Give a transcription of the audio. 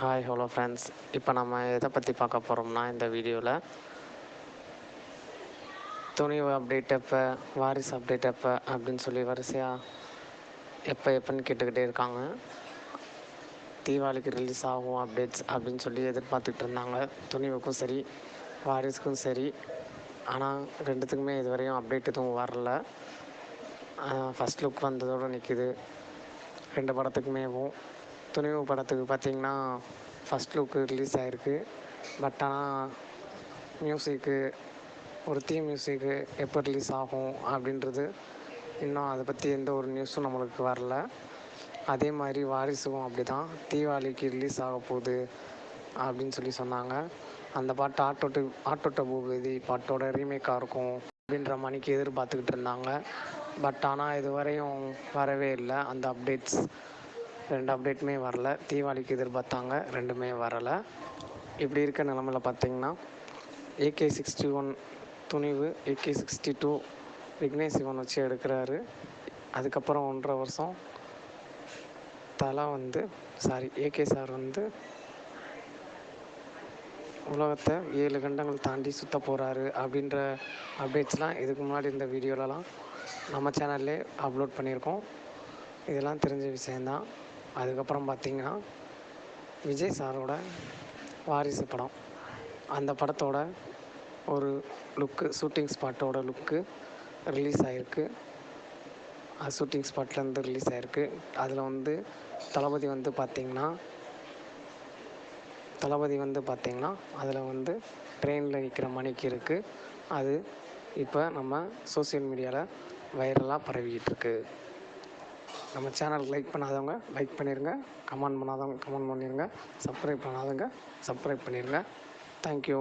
Hi hello friends. இப்போ நம்ம எதை பற்றி பார்க்க போகிறோம்னா, இந்த வீடியோவில் துணிவு அப்டேட் எப்போ, வாரிசு அப்டேட் எப்போ அப்படின்னு சொல்லி வரிசையாக எப்போன்னு கேட்டுக்கிட்டே இருக்காங்க. தீபாவளிக்கு ரிலீஸ் ஆகும் அப்டேட்ஸ் அப்படின்னு சொல்லி எதிர்பார்த்துக்கிட்டு இருந்தாங்க. துணிவுக்கும் சரி வாரிசுக்கும் சரி. ஆனால் ரெண்டுத்துக்குமே இதுவரையும் அப்டேட் எதுவும் வரல. ஃபஸ்ட் லுக் வந்ததோடு நிற்கிது ரெண்டு படத்துக்குமேவும். துணிவு படத்துக்கு பார்த்திங்கன்னா ஃபஸ்ட் லுக்கு ரிலீஸ் ஆகிருக்கு. பட் ஆனால் மியூசிக்கு, ஒரு தீம் மியூசிக்கு எப்போ ரிலீஸ் ஆகும் அப்படின்றது இன்னும் அதை பற்றி எந்த ஒரு நியூஸும் நம்மளுக்கு வரல. அதே மாதிரி வாரிசுக்கும் அப்படி தான், தீபாவளிக்கு ரிலீஸ் ஆக போகுது அப்படின்னு சொல்லி சொன்னாங்க. அந்த பாட்டு ஆட்டோட்ட பூபதி பாட்டோட ரீமேக்காக இருக்கும் அப்படின்ற மணிக்கு எதிர்பார்த்துக்கிட்டு இருந்தாங்க. பட் ஆனால் இதுவரையும் வரவே இல்லை அந்த அப்டேட்ஸ். ரெண்டு அப்டேட்டுமே வரல. தீபாவளிக்கு எதிர்பார்த்தாங்க, ரெண்டுமே வரலை. இப்படி இருக்க நிலமையில் பார்த்திங்கன்னா AK-61 துணிவு, AK-62 விக்னேஷ் சிவன் வச்சு எடுக்கிறாரு. அதுக்கப்புறம் 1.5 வருஷம் தலை AK சார் உலகத்தை 7 கண்டங்கள் தாண்டி சுற்ற போகிறாரு அப்படின்ற அப்டேட்ஸ்லாம் இதுக்கு முன்னாடி இந்த வீடியோலலாம் நம்ம சேனல்லே அப்லோட் பண்ணியிருக்கோம். இதெல்லாம் தெரிஞ்ச விஷயந்தான். அதுக்கப்புறம் பார்த்திங்கன்னா விஜய் சாரோட வாரிசு படம், அந்த படத்தோட ஒரு லுக்கு, ஷூட்டிங் ஸ்பாட்டோட லுக்கு ரிலீஸ் ஆகிருக்கு. அது ஷூட்டிங் ஸ்பாட்லேருந்து ரிலீஸ் ஆகிருக்கு. அதில் தளபதி பார்த்திங்கன்னா அதில் ட்ரெயினில் நிற்கிற மணிக்கு இருக்குது. அது இப்போ நம்ம சோஷியல் மீடியாவில் வைரலாக பரவிக்கிட்டு இருக்கு. நம்ம சேனலுக்கு லைக் பண்ணாதவங்க லைக் பண்ணிடுங்க, கமெண்ட் பண்ணாதவங்க கமெண்ட் பண்ணிடுங்க, சப்ஸ்கிரைப் பண்ணாதவங்க சப்ஸ்கிரைப் பண்ணிடுங்க. தேங்க்யூ.